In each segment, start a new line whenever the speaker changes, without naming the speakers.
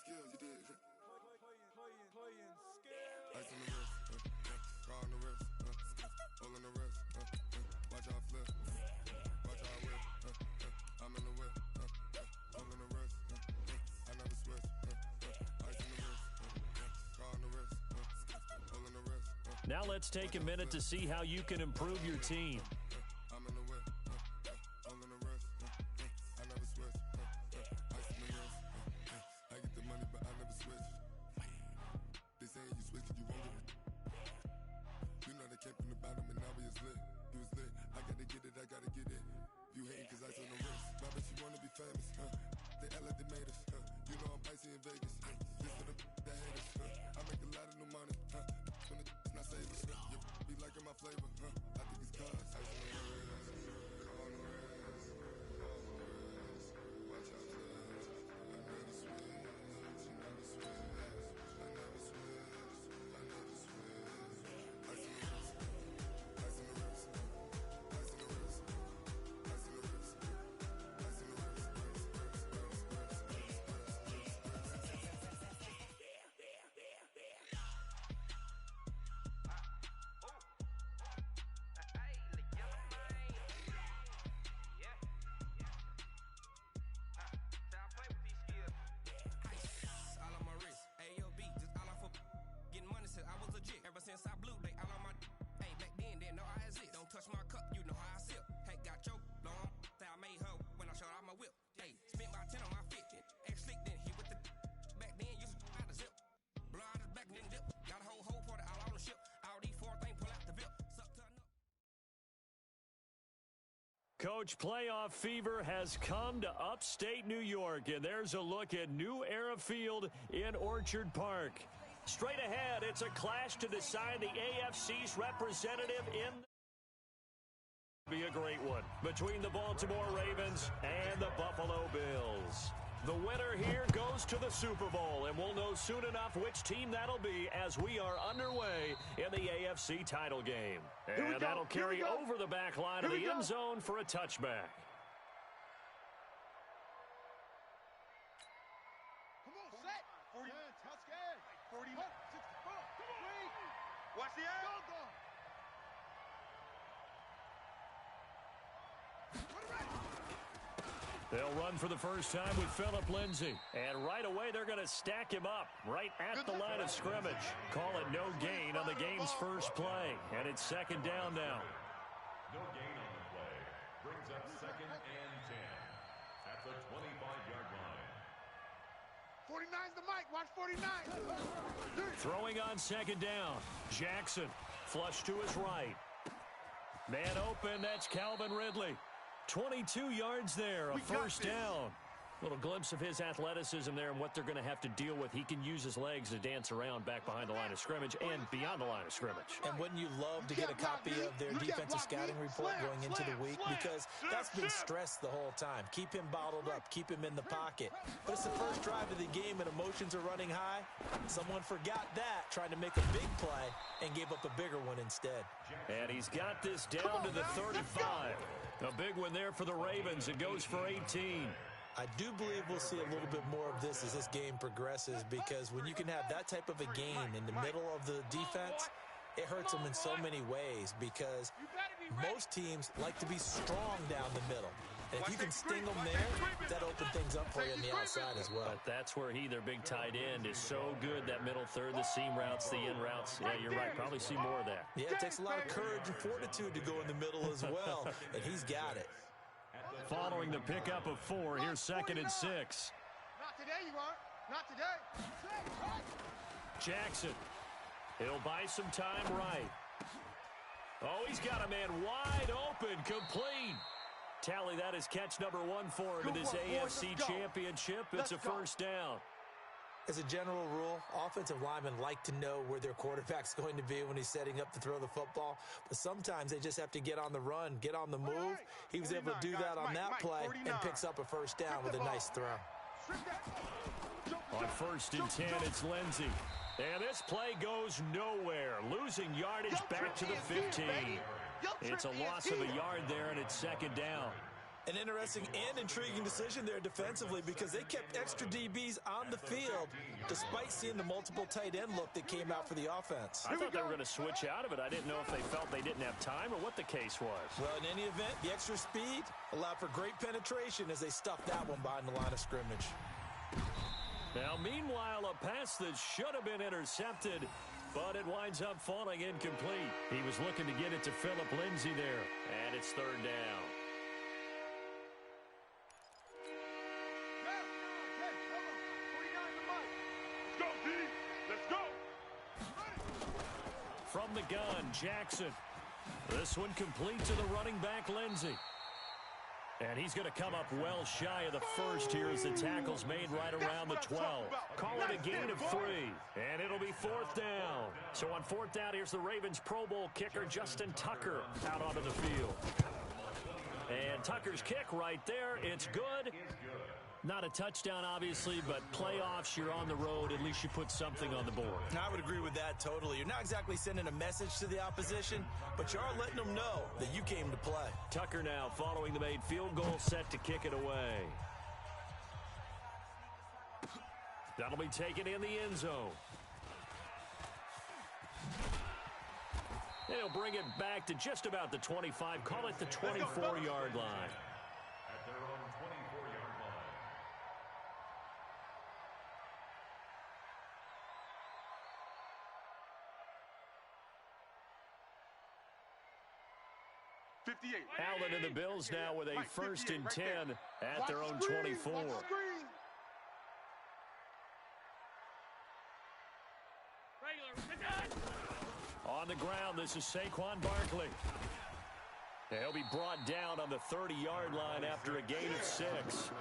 skills, you did. Ice on the wrist, car on the wrist, hole in the wrist, watch how I flip, watch how I whip, I'm in the whip, hole in the wrist, I never switch, ice on the wrist, car on the wrist, hole in the wrist.
Now let's take a minute to see how you can improve your team.
I'm in the whip, hole in the wrist, I never switch, ice on the wrist, I get the money but I never switch. They saying you switch it, you won't get it. You know they came from the bottom and now we is lit. You was lit, I gotta get it, I gotta get it. You hating cause ice on the wrist. Why bet you wanna be famous, They act like they made us, You know I'm icy in Vegas, This for the that hate us, I make a lot of new money, When the not save us, You be liking my flavor, I think it's cause ice on the wrist, on the wrist, watch out for this. I never switch, you never switch.
Since I blew, they all on my hey, back then, didn't know I exist. Don't touch my cup, you know how I sip. Hey, got your long, say I made her when I showed out my whip. Hey, spent my 10 on my fit, ex slick, then hit with the back then, used to out the zip. Blow out his back, then dip. Got a whole for the all on the ship. All these four things, pull out the VIP. Suck to enough.
Coach, playoff fever has come to upstate New York, and there's a look at New Era Field in Orchard Park. Straight ahead, it's a clash to decide the AFC's representative in be a great one between the Baltimore Ravens and the Buffalo Bills. The winner here goes to the Super Bowl, and we'll know soon enough which team that'll be as we are underway in the AFC title game. And that'll carry over the back line of the end zone for a touchback.
Come on, set. 40. Touchdown. 40. 64. Watch the end.
They'll run for the first time with Phillip Lindsay. And right away, they're going to stack him up right at the line of scrimmage. Call it no gain on the game's first play. And it's second down now.
No gain on the play. Brings up 2nd and 10 at the 25-yard line.
49's the mic. Watch 49.
Throwing on second down. Jackson flush to his right. Man open. That's Calvin Ridley. 22 yards there, a first down. Little glimpse of his athleticism there and what they're going to have to deal with. He can use his legs to dance around back behind the line of scrimmage and beyond the line of scrimmage.
And wouldn't you love to get a copy of their defensive scouting report going into the week? Because that's been stressed the whole time. Keep him bottled up. Keep him in the pocket. But it's the first drive of the game and emotions are running high. Someone forgot that, trying to make a big play and gave up a bigger one instead.
And he's got this down to the 35. A big one there for the Ravens. It goes for 18.
I do believe we'll see a little bit more of this as this game progresses, because when you can have that type of a game in the middle of the defense, it hurts them in so many ways, because most teams like to be strong down the middle. And if you can sting them there, that opens things up for you on the outside as well.
But that's where their big tight end, is so good, that middle third, the seam routes, the in routes. Yeah, you're right. Probably see more of that.
Yeah, it takes a lot of courage and fortitude to go in the middle as well, and he's got it.
Following the pickup of 4, here's 2nd and 6.
Not today, you aren't. Not today.
Jackson. He'll buy some time right. Oh, he's got a man wide open, complete. Tally, that is catch number 1 for him in this AFC Championship. It's a first down.
As a general rule, offensive linemen like to know where their quarterback's going to be when he's setting up to throw the football. But sometimes they just have to get on the run, get on the move. He was able to do that on that play and picks up a first down with a nice throw.
On 1st and 10, it's Lindsay. And this play goes nowhere. Losing yardage back to the 15. It's a loss of a yard there, and it's 2nd down.
An interesting and intriguing decision there defensively because they kept extra DBs on the field despite seeing the multiple tight end look that came out for the offense.
I thought they were going to switch out of it. I didn't know if they felt they didn't have time or what the case was.
Well, in any event, the extra speed allowed for great penetration as they stuffed that one behind the line of scrimmage.
Now, meanwhile, a pass that should have been intercepted, but it winds up falling incomplete. He was looking to get it to Phillip Lindsay there, and it's third down. From the gun, Jackson. This one complete to the running back, Lindsay. And he's going to come up well shy of the first here as the tackle's made right around the 12. Call it a gain of 3, and it'll be fourth down. So on fourth down, here's the Ravens Pro Bowl kicker, Justin Tucker, out onto the field. And Tucker's kick right there, it's good. Not a touchdown, obviously, but playoffs, you're on the road. At least you put something on the board.
I would agree with that totally. You're not exactly sending a message to the opposition, but you are letting them know that you came to play.
Tucker now following the made field goal, set to kick it away. That'll be taken in the end zone. And he'll bring it back to just about the 25. Call it the 24-yard line.
At their own 24-yard line.
58.
Allen and the Bills now with a first and 10 at their own 24. On the ground, this is Saquon Barkley. He'll be brought down on the 30-yard line after a gain of 6.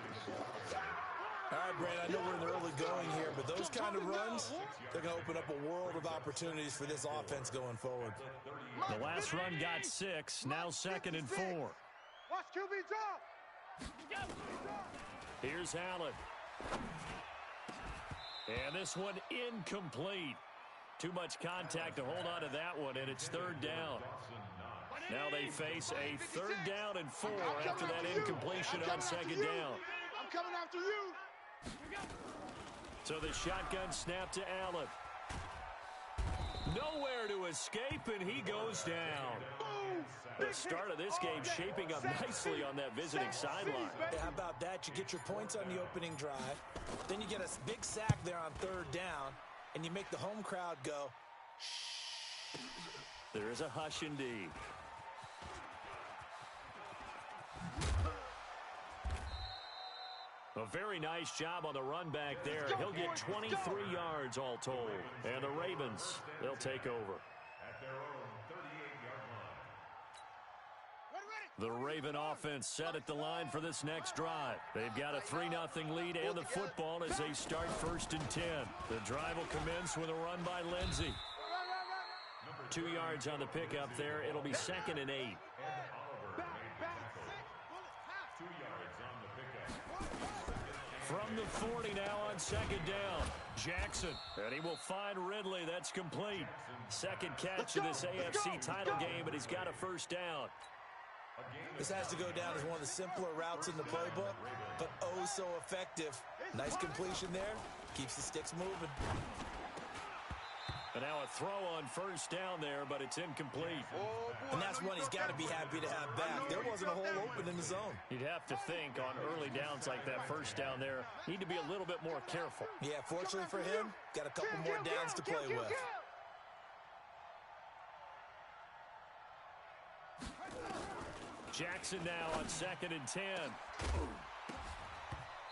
All right, Brandon, I know we're in the early going here, but those kind of runs, they're going to open up a world of opportunities for this offense going forward.
The last run got 6, now second and 4.
Watch QB drop.
Here's Allen. And this one incomplete. Too much contact to hold on to that one, and it's third down. Now they face a third down and 4 after that incompletion on second down.
I'm coming after you.
So the shotgun snap to Allen. Nowhere to escape, and he goes down. The start of this game shaping up nicely on that visiting sideline.
How about that? You get your points on the opening drive. Then you get a big sack there on third down, and you make the home crowd go, shh.
There is a hush indeed. A very nice job on the run back there. He'll get 23 yards all told. And the Ravens, they'll take over.
At their own 38-yard line.
The Raven offense set at the line for this next drive. They've got a 3-0 lead and the football as they start first and 10. The drive will commence with a run by Lindsay. 2 yards on the pickup there. It'll be second and 8. From the 40 now on second down. Jackson, and he will find Ridley. That's complete. Second catch of this AFC title game, but he's got a first down.
This has to go down as one of the simpler routes in the playbook, but oh so effective. Nice completion there. Keeps the sticks moving.
And now a throw on first down there, but it's incomplete.
And that's one he's got to be happy to have back. There wasn't a hole open in the zone.
You'd have to think on early downs like that first down there, need to be a little bit more careful.
Yeah, fortunately for him, got a couple more downs to play with.
Jackson now on second and 10.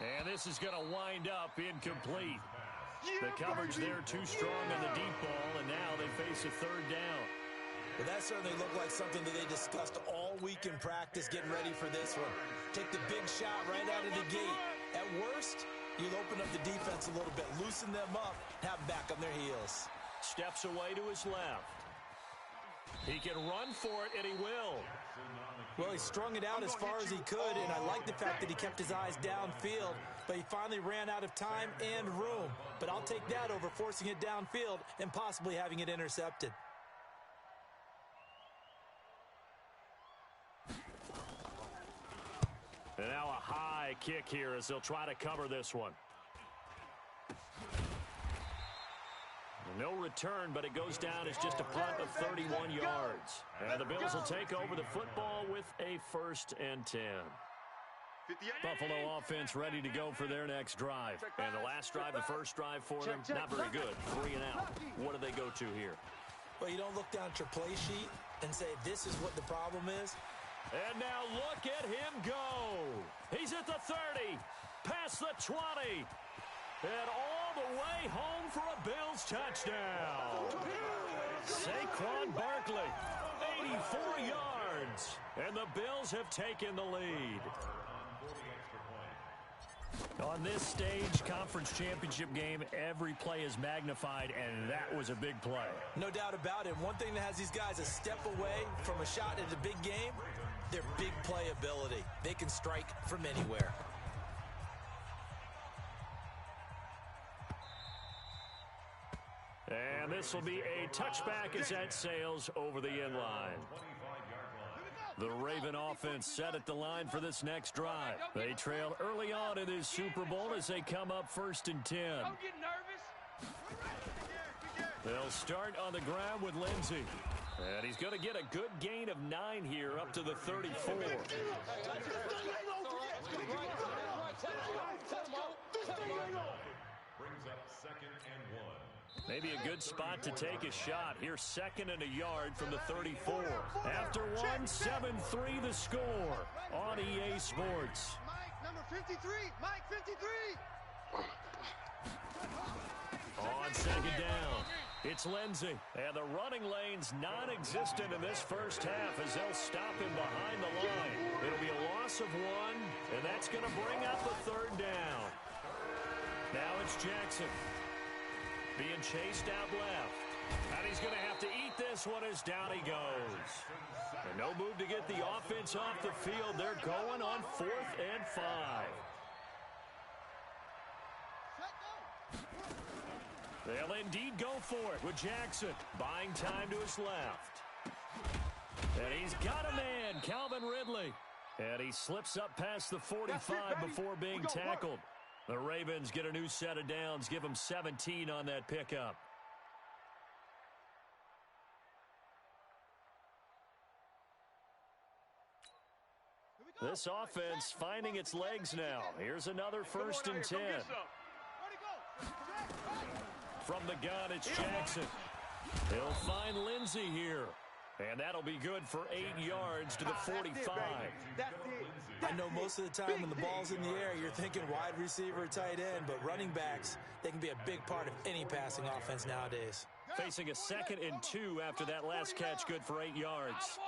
And this is going to wind up incomplete. The coverage there too strong on the deep ball, and now they face a third down.
Well, that certainly looked like something that they discussed all week in practice getting ready for this one. Take the big shot right out of the gate. At worst, you'll open up the defense a little bit, loosen them up, have them back on their heels.
Steps away to his left. He can run for it, and he will.
Well, he strung it out as far as he could, and I like the fact that he kept his eyes downfield, but he finally ran out of time and room. But I'll take that over forcing it downfield and possibly having it intercepted.
And now a high kick here as they'll try to cover this one. No return, but it goes down as just a punt of 31 yards. And the Bills will take over the football with a 1st and 10. Buffalo offense ready to go for their next drive. And the last drive, the first drive for them, not very good. 3 and out. What do they go to here?
Well, you don't look down at your play sheet and say, this is what the problem is.
And now look at him go. He's at the 30, past the 20, and all the way home for a Bills touchdown. Saquon Barkley, 84 yards, and the Bills have taken the lead. On this stage, conference championship game, every play is magnified, and that was a big play.
No doubt about it. One thing that has these guys a step away from a shot at a big game, their big playability. They can strike from anywhere.
And this will be a touchback as that sails over the end line. The Raven offense set at the line for this next drive. They trail early on in this Super Bowl as they come up 1st and 10.
Don't get nervous.
They'll start on the ground with Lindsey. And he's going to get a good gain of 9 here up to the 34.
Brings up 2nd and 1.
Maybe a good spot to take a shot. Here's 2nd and a yard from the 34. After 1, 7-3 the score on EA Sports.
Mike, number 53. Mike, 53.
On 2nd down, it's Lindsey. And the running lane's non-existent in this first half as they'll stop him behind the line. It'll be a loss of 1, and that's going to bring up the 3rd down. Now it's Jackson. Being chased out left. And he's going to have to eat this one as down he goes. And no move to get the offense off the field. They're going on 4th and 5. They'll indeed go for it with Jackson. Buying time to his left. And he's got a man, Calvin Ridley. And he slips up past the 45 before being tackled. The Ravens get a new set of downs, give them 17 on that pickup. This offense finding its legs now. Here's another 1st and 10. From the gun, it's Jackson. He'll find Lindsey here. And that'll be good for 8 yards to the 45.
I know most of the time when the ball's in the air, you're thinking wide receiver, tight end, but running backs, they can be a big part of any passing offense nowadays.
Facing a 2nd and 2 after that last catch, good for 8 yards.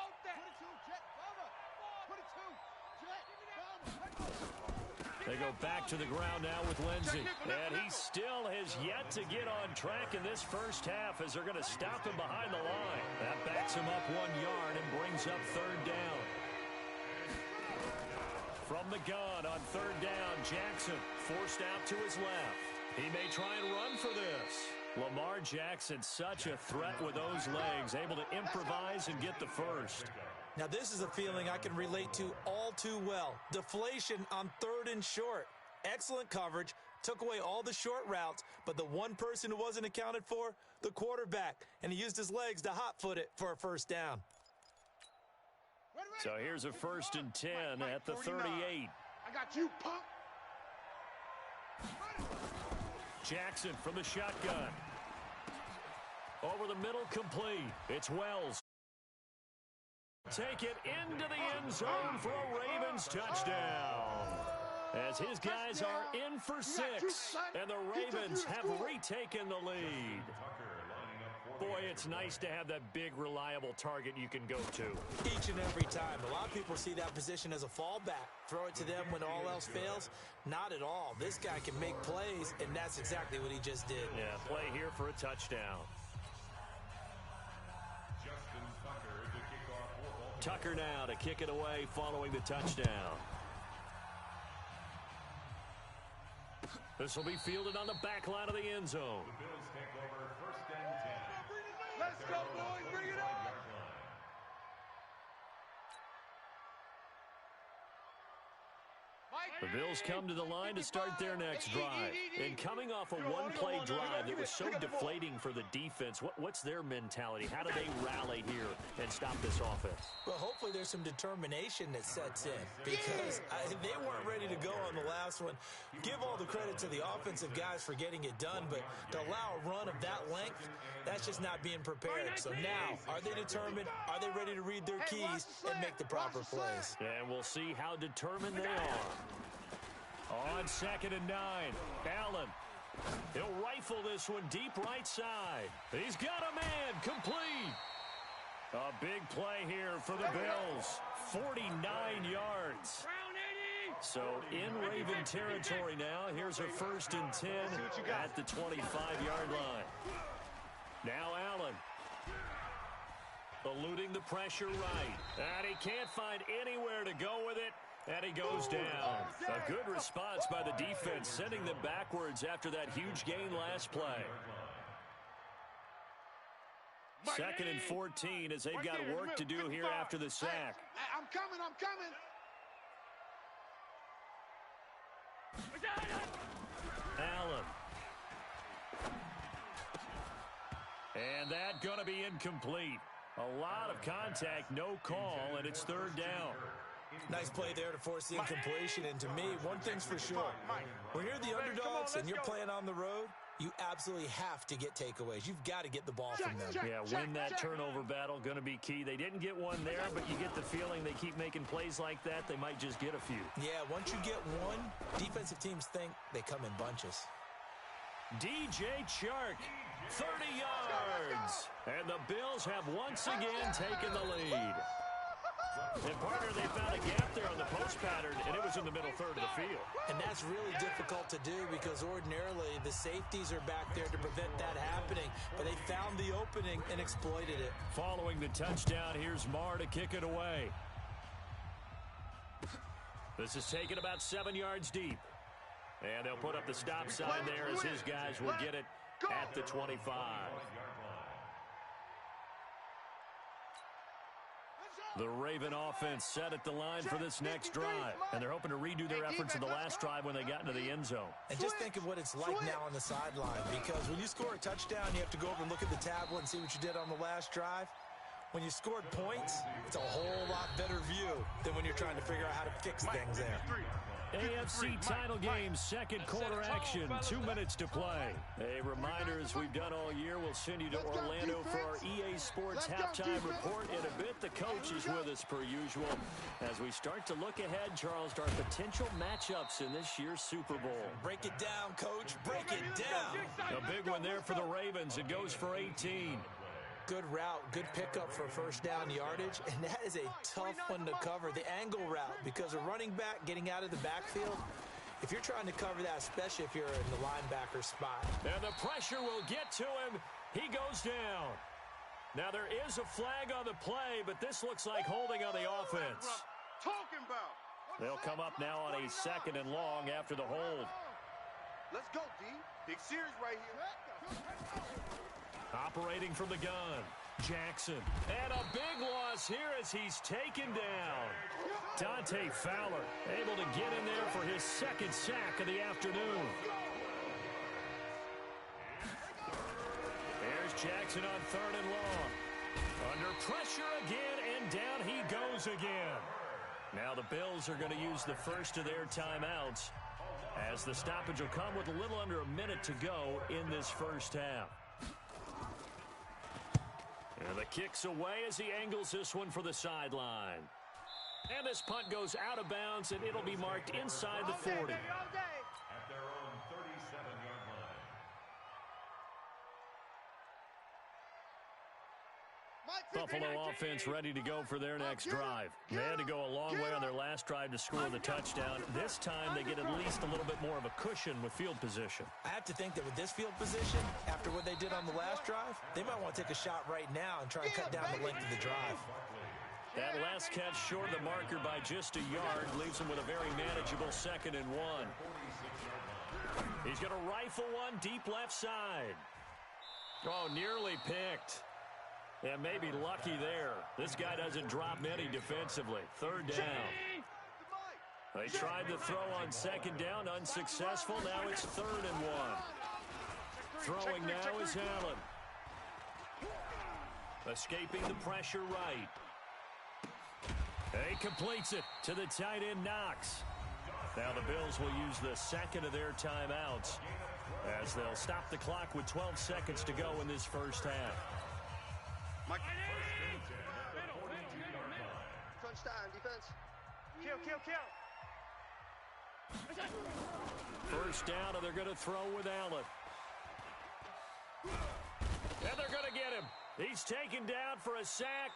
They go back to the ground now with Lindsey. And he still has yet to get on track in this first half as they're going to stop him behind the line. That backs him up 1 yard and brings up 3rd down. From the gun on 3rd down, Jackson forced out to his left. He may try and run for this. Lamar Jackson, such a threat with those legs, able to improvise and get the first.
Now, this is a feeling I can relate to all too well. Deflation on 3rd and short. Excellent coverage, took away all the short routes, but the one person who wasn't accounted for, the quarterback, and he used his legs to hot-foot it for a 1st down.
So here's a 1st and 10 at the 38.
I got you, punk.
Jackson from the shotgun. Over the middle, complete. It's Wells. Take it into the end zone for a Ravens touchdown. As his guys are in for 6, and the Ravens have retaken the lead. Boy, it's nice to have that big, reliable target you can go to.
Each and every time. A lot of people see that position as a fallback. Throw it to them when all else fails. Not at all. This guy can make plays, and that's exactly what he just did.
Yeah, play here for a touchdown. Tucker now to kick it away following the touchdown. This will be fielded on the back line of the end zone.
The Bills take over 1st and 10.
Let's go, boys. Bring it on.
35-yard line.
2nd The Bills come to the line to start their next drive. And coming off a one-play drive that was so deflating for the defense, what's their mentality? How do they rally here and stop this offense?
Well, hopefully there's some determination that sets in because they weren't ready to go on the last one. Give all the credit to the offensive guys for getting it done, but to allow a run of that length, that's just not being prepared. So now, are they determined? Are they ready to read their keys and make the proper plays?
And we'll see how determined they are. On 2nd and 9, Allen. He'll rifle this one deep right side. He's got a man, complete. A big play here for the Bills. 49 yards. So in Raven territory now. Here's a 1st and 10 at the 25-yard line. Now Allen. Eluding the pressure right. And he can't find anywhere to go with it. And he goes down. A good response by the defense, sending them backwards after that huge gain last play. 2nd and 14 as they've got work to do here after the sack.
I'm coming.
Allen. And that going to be incomplete. A lot of contact, no call, and it's 3rd down.
Nice play there to force the incompletion. And to me, one thing's for sure. When you're the underdogs and you're playing on the road, you absolutely have to get takeaways. You've got to get the ball from them.
Yeah, win that turnover battle, going to be key. They didn't get one there, but you get the feeling they keep making plays like that, they might just get a few.
Yeah, once you get one, defensive teams think they come in bunches.
DJ Chark, 30 yards. And the Bills have once again taken the lead. And, partner, they found a gap there on the post pattern, and it was in the middle third of the field.
And that's really difficult to do because ordinarily the safeties are back there to prevent that happening. But they found the opening and exploited it.
Following the touchdown, here's Marr to kick it away. This is taken about 7 yards deep. And they'll put up the stop sign there as his guys will get it at the 25. The Raven offense set at the line for this next drive. And they're hoping to redo their efforts in the last drive when they got into the end zone.
And just think of what it's like now on the sideline. Because when you score a touchdown, you have to go over and look at the tablet and see what you did on the last drive. When you scored points, it's a whole lot better view than when you're trying to figure out how to fix things there.
AFC title game, second quarter action, 2 minutes to play. A reminder, as we've done all year, we'll send you to Orlando for our EA Sports halftime report in a bit. The coach is with us per usual as we start to look ahead, Charles, to our potential matchups in this year's Super Bowl.
Break it down, Coach. Break it down.
A big one there for the Ravens. It goes for 18.
Good route, good pickup for first down yardage, and that is a tough one to cover, the angle route, because a running back getting out of the backfield, if you're trying to cover that, especially if you're in the linebacker spot.
And the pressure will get to him. He goes down. Now there is a flag on the play, but this looks like holding on the offense. They'll come up now on a 2nd and long after the hold.
Let's go, D. Big series right here.
Operating from the gun, Jackson. And a big loss here as he's taken down. Dante Fowler able to get in there for his 2nd sack of the afternoon. There's Jackson on 3rd and long. Under pressure again, and down he goes again. Now the Bills are going to use the first of their timeouts as the stoppage will come with a little under a minute to go in this first half. And the kick's away as he angles this one for the sideline. And this punt goes out of bounds, and it'll be marked inside the 40.
At their own 37-yard line.
Buffalo offense ready to go for their next drive. They had to go a long way on their last drive to score the touchdown. This time they get at least a little bit more of a cushion with field position.
I have to think that with this field position, after what they did on the last drive, they might want to take a shot right now and try and cut down the length of the drive.
That last catch short of the marker by just a yard leaves him with a very manageable 2nd and 1. He's going to rifle one deep left side. Oh, nearly picked. And maybe lucky there. This guy doesn't drop many defensively. 3rd down. They tried the throw on second down, unsuccessful. Now it's 3rd and 1. Throwing now is Allen. Escaping the pressure right. He completes it to the tight end, Knox. Now the Bills will use the second of their timeouts as they'll stop the clock with 12 seconds to go in this first half.
Crunch time, defense.
Kill.
First down, and they're going to throw with Allen. And they're going to get him. He's taken down for a sack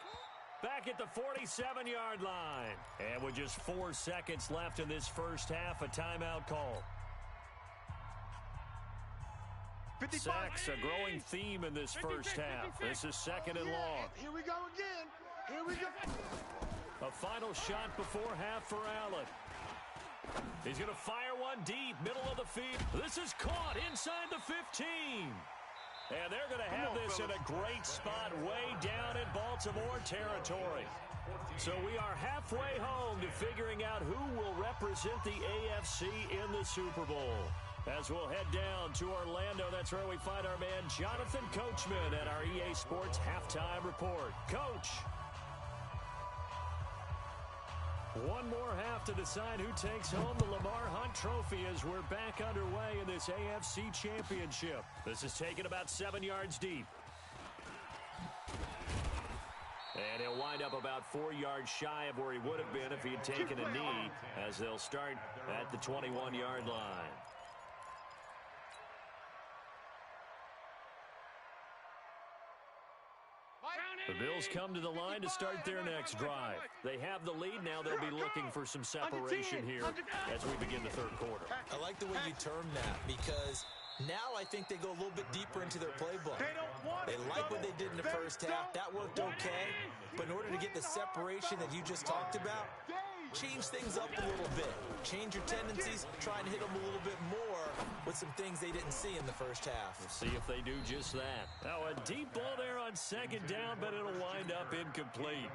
back at the 47-yard line. And with just 4 seconds left in this first half, a timeout call. Sacks, a growing theme in this first half. This is 2nd and long.
Here we go again. Here we go.
A final shot before half for Allen. He's going to fire one deep, middle of the field. This is caught inside the 15. And they're going to have this in a great spot way down in Baltimore territory. So we are halfway home to figuring out who will represent the AFC in the Super Bowl. As we'll head down to Orlando, that's where we find our man Jonathan Coachman at our EA Sports Halftime Report. Coach. One more half to decide who takes home the Lamar Hunt Trophy as we're back underway in this AFC Championship. This is taken about 7 yards deep. And he'll wind up about 4 yards shy of where he would have been if he had taken a knee, as they'll start at the 21-yard line. The Bills come to the line to start their next drive. They have the lead. Now they'll be looking for some separation here as we begin the third quarter.
I like the way you termed that, because now I think they go a little bit deeper into their playbook. They like what they did in the first half. That worked okay. But in order to get the separation that you just talked about, change things up a little bit. Change your tendencies. Try and hit them a little bit more with some things they didn't see in the first half.
We'll see if they do just that. Now a deep ball there on second down, but it'll wind up incomplete.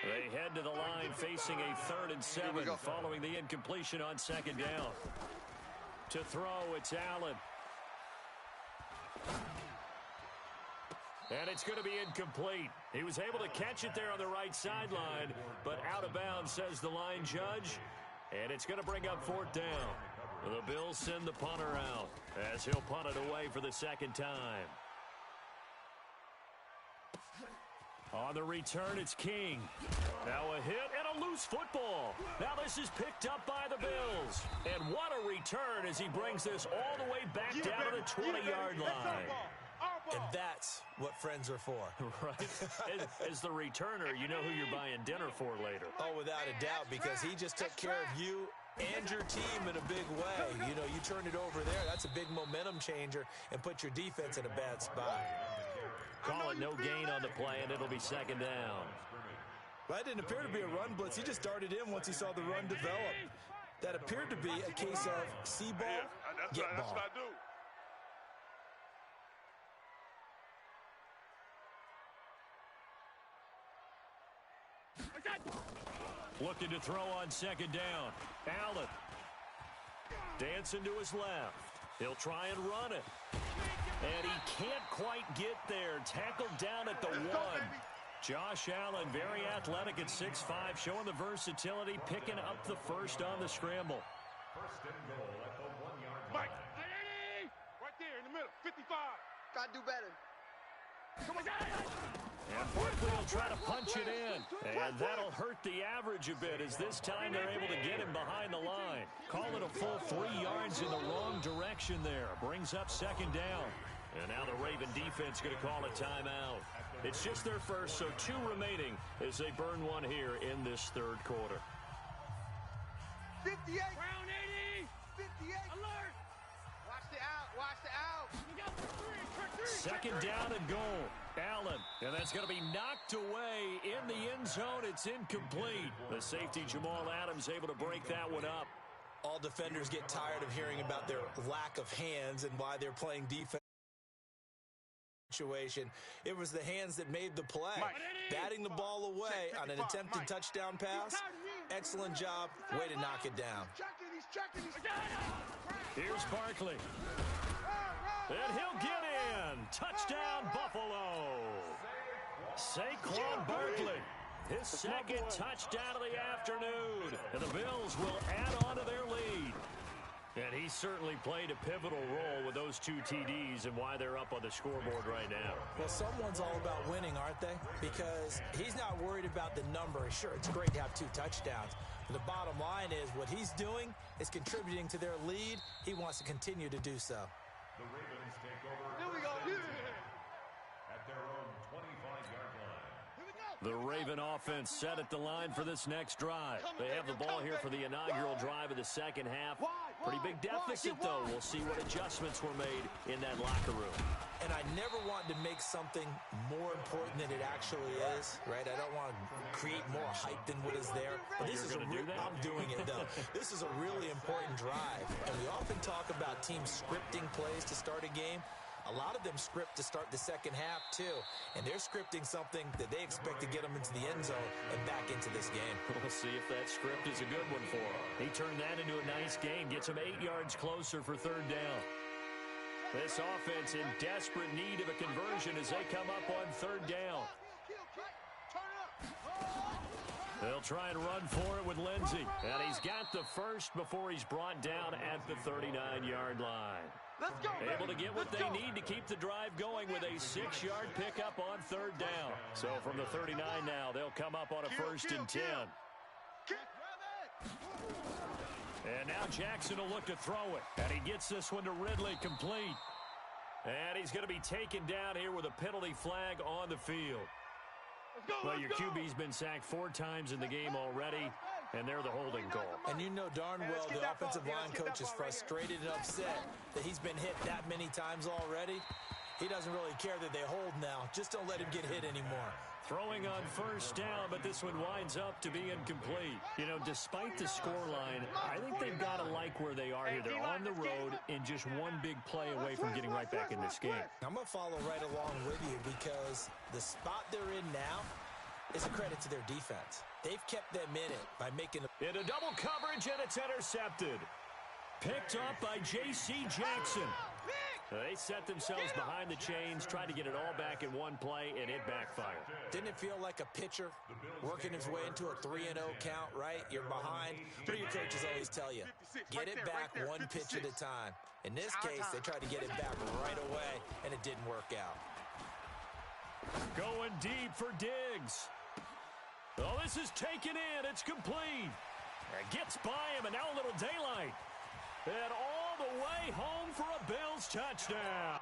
They head to the line facing a 3rd and 7 following the incompletion on second down. To throw, it's Allen. And it's going to be incomplete. He was able to catch it there on the right sideline, but out of bounds, says the line judge. And it's going to bring up 4th down. The Bills send the punter out as he'll punt it away for the second time. On the return, it's King. Now a hit and a loose football. Now this is picked up by the Bills. And what a return as he brings this all the way back down to the 20-yard line.
And that's what friends are for.
Right. As the returner, you know who you're buying dinner for later.
Oh, without a doubt, because he just took care of you and your team in a big way. You know, you turned it over there. That's a big momentum changer and put your defense in a bad spot.
Call it no gain on the play, and it'll be second down.
Well, that didn't appear to be a run blitz. He just darted in once he saw the run develop. That appeared to be a case of see ball, get ball.
That's what I do.
Looking to throw on second down. Allen. Dancing to his left. He'll try and run it. And he can't quite get there. Tackled down at the 1. Josh Allen, very athletic at 6'5", showing the versatility, picking up the first on the scramble.
First and goal at the 1-yard line.
Mike. Right there in the middle. 55.
Got to do better.
And Barkley will try to punch it in. And that'll hurt the average a bit, as this time they're able to get him behind the line. Call it a full 3 yards in the wrong direction there. Brings up second down. And now the Raven defense going to call a timeout. It's just their first, so 2 remaining as they burn one here in this third quarter.
58. Round 80. 58. Alert. Watch the out. Watch the out.
Second down and goal. Allen, and that's going to be knocked away in the end zone. It's incomplete. The safety, Jamal Adams, able to break that one up.
All defenders get tired of hearing about their lack of hands and why they're playing defense situation. It was the hands that made the play. Batting the ball away on an attempted touchdown pass. Excellent job. Way to knock it down.
Here's Barkley. And he'll get in. Touchdown, Buffalo. Saquon Barkley. His second touchdown of the afternoon. And the Bills will add on to their lead. And he certainly played a pivotal role with those 2 TDs and why they're up on the scoreboard right now.
Well, someone's all about winning, aren't they? Because he's not worried about the number. Sure, it's great to have 2 touchdowns. But the bottom line is what he's doing is contributing to their lead. He wants to continue to do so.
The Ravens take over.
Here we go.
At their own 25-yard line.
The Raven offense set at the line for this next drive. They have the ball here for the inaugural drive of the second half. Pretty big deficit, though. We'll see what adjustments were made in that locker room.
And I never want to make something more important than it actually is, right? I don't want to create more hype than what is there. But this is I'm doing it, though. This is a really important drive. And we often talk about teams scripting plays to start a game. A lot of them script to start the second half, too. And they're scripting something that they expect to get them into the end zone and back into this game.
We'll see if that script is a good one for him. He turned that into a nice game, gets him 8 yards closer for third down. This offense in desperate need of a conversion as they come up on third down. They'll try and run for it with Lindsey. And he's got the first before he's brought down at the 39-yard line.
Let's go,
Able to get what they need to keep the drive going with a 6-yard pickup on third down. So from the 39 now, they'll come up on a first and 10. And now Jackson will look to throw it. And he gets this one to Ridley complete. And he's going to be taken down here with a penalty flag on the field. Well, your QB's been sacked 4 times in the game already, and they're the holding call.
And you know darn well the offensive line coach is frustrated and upset that he's been hit that many times already. He doesn't really care that they hold now. Just don't let him get hit anymore.
Throwing on first down, but this one winds up to be incomplete. You know, despite the scoreline, I think they've got to like where they are here. They're on the road and just one big play away from getting right back in this game.
I'm going to follow right along with you because the spot they're in now is a credit to their defense. They've kept them in it by making
into double coverage, and it's intercepted. Picked up by J.C. Jackson. They set themselves behind the chains, tried to get it all back in one play, and it backfired.
Didn't it feel like a pitcher working his way into a 3-0 count, right? You're behind. What do your coaches always tell you? Get it back one pitch at a time. In this case, they tried to get it back right away, and it didn't work out.
Going deep for Diggs. Oh, this is taken in. It's complete. It gets by him, and now a little daylight. And all the way home for a Bills touchdown.